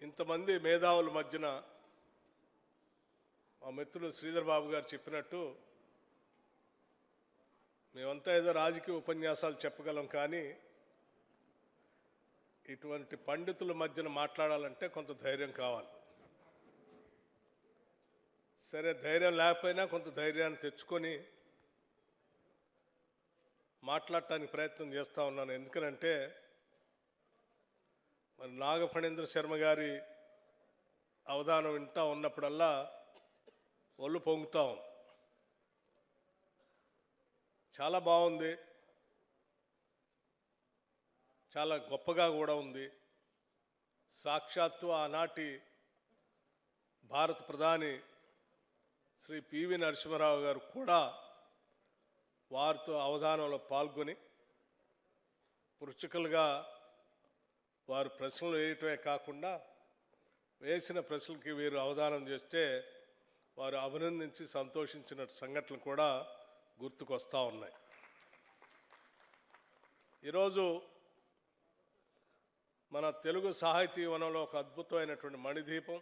ఇంతమంది మేధావుల మధ్యన మా మిత్రులు శ్రీధర్ బాబు గారు చెప్పినట్టు మేమంతా ఏదో రాజకీయ ఉపన్యాసాలు చెప్పగలం, కానీ ఇటువంటి పండితుల మధ్యన మాట్లాడాలంటే కొంత ధైర్యం కావాలి. సరే, ధైర్యం లేకపోయినా కొంత ధైర్యాన్ని తెచ్చుకొని మాట్లాడటానికి ప్రయత్నం చేస్తూ ఉన్నాను. ఎందుకనంటే మరి నాగఫణీంద్ర శర్మ గారి అవధానం వింటూ ఉన్నప్పుడల్లా ఒళ్ళు పొంగుతాం. చాలా బాగుంది, చాలా గొప్పగా కూడా ఉంది. సాక్షాత్తు ఆనాటి భారత ప్రధాని శ్రీ పివి నరసింహారావు గారు కూడా వారితో అవధానంలో పాల్గొని పృచ్ఛకులుగా వారు ప్రశ్నలు వేయటమే కాకుండా వేసిన ప్రశ్నలకి వీరు అవధానం చేస్తే వారు అభినందించి సంతోషించిన సంఘటనలు కూడా గుర్తుకొస్తూ ఉన్నాయి. ఈరోజు మన తెలుగు సాహితీ వనంలో ఒక అద్భుతమైనటువంటి మణిదీపం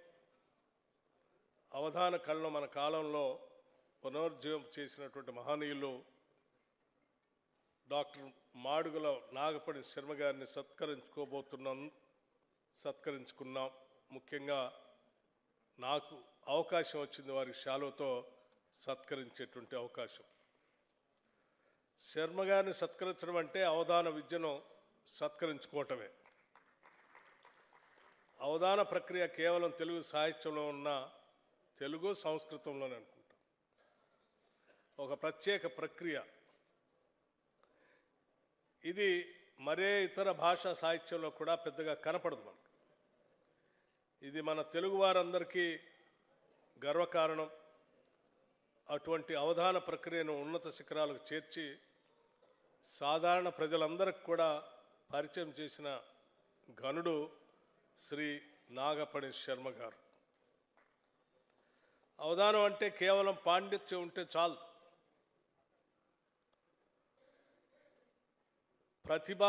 అవధాన కళను మన కాలంలో పునరుజ్జీవం చేసినటువంటి మహనీయులు డాక్టర్ మాడుగుల నాగపణి శర్మ గారిని సత్కరించుకున్నాం. ముఖ్యంగా నాకు అవకాశం వచ్చింది వారి శాలువతో సత్కరించేటువంటి అవకాశం. శర్మ గారిని సత్కరించడం అంటే అవధాన విద్యను సత్కరించుకోవటమే. అవధాన ప్రక్రియ కేవలం తెలుగు సాహిత్యంలో ఉన్న తెలుగు సంస్కృతంలోనే అనుకుంటాం. ఒక ప్రత్యేక ప్రక్రియ ఇది. మరే ఇతర భాషా సాహిత్యంలో కూడా పెద్దగా కనపడదు మనకు. ఇది మన తెలుగు వారందరికీ గర్వకారణం. అటువంటి అవధాన ప్రక్రియను ఉన్నత శిఖరాలకు చేర్చి సాధారణ ప్రజలందరికీ కూడా పరిచయం చేసిన ఘనుడు శ్రీ నాగపణి శర్మ గారు. అవధానం అంటే కేవలం పాండిత్యం ఉంటే చాలు. ప్రతిభ,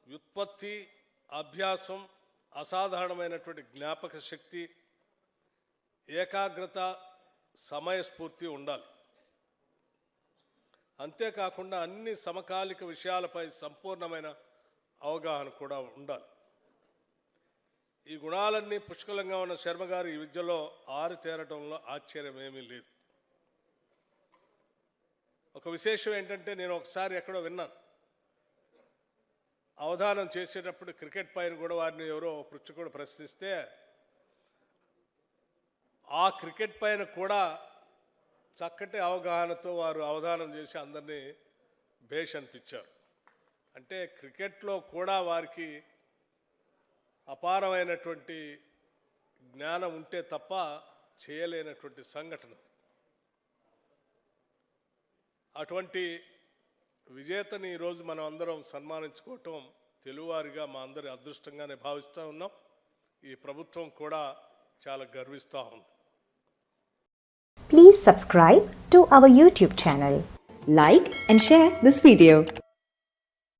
వ్యుత్పత్తి, అభ్యాసం, అసాధారణమైనటువంటి జ్ఞాపక శక్తి, ఏకాగ్రత, సమయస్ఫూర్తి ఉండాలి. అంతేకాకుండా అన్ని సమకాలిక విషయాలపై సంపూర్ణమైన అవగాహన కూడా ఉండాలి. ఈ గుణాలన్నీ పుష్కలంగా ఉన్న శర్మగారు ఈ విద్యలో ఆరితేరటంలో ఆశ్చర్యం ఏమీ లేదు. ఒక విశేషం ఏంటంటే, నేను ఒకసారి ఎక్కడో విన్నాను, అవధానం చేసేటప్పుడు క్రికెట్ పైన కూడా వారిని ఎవరో పృచ్ఛకుడు ప్రశ్నిస్తే ఆ క్రికెట్ పైన కూడా చక్కటి అవగాహనతో వారు అవధానం చేసి అందరినీ భేష్ అనిపించారు. అంటే క్రికెట్లో కూడా వారికి అపారమైనటువంటి జ్ఞానం ఉంటే తప్ప చేయలేనటువంటి సంఘటన. అటువంటి విజేతని ఈరోజు మనం అందరం సన్మానించుకోవటం తెలుగువారిగా మా అందరి అదృష్టంగానే భావిస్తూ ఉన్నాం. ఈ ప్రభుత్వం కూడా చాలా గర్విస్తూ ఉంది. Please subscribe to our YouTube channel. Like and share this video.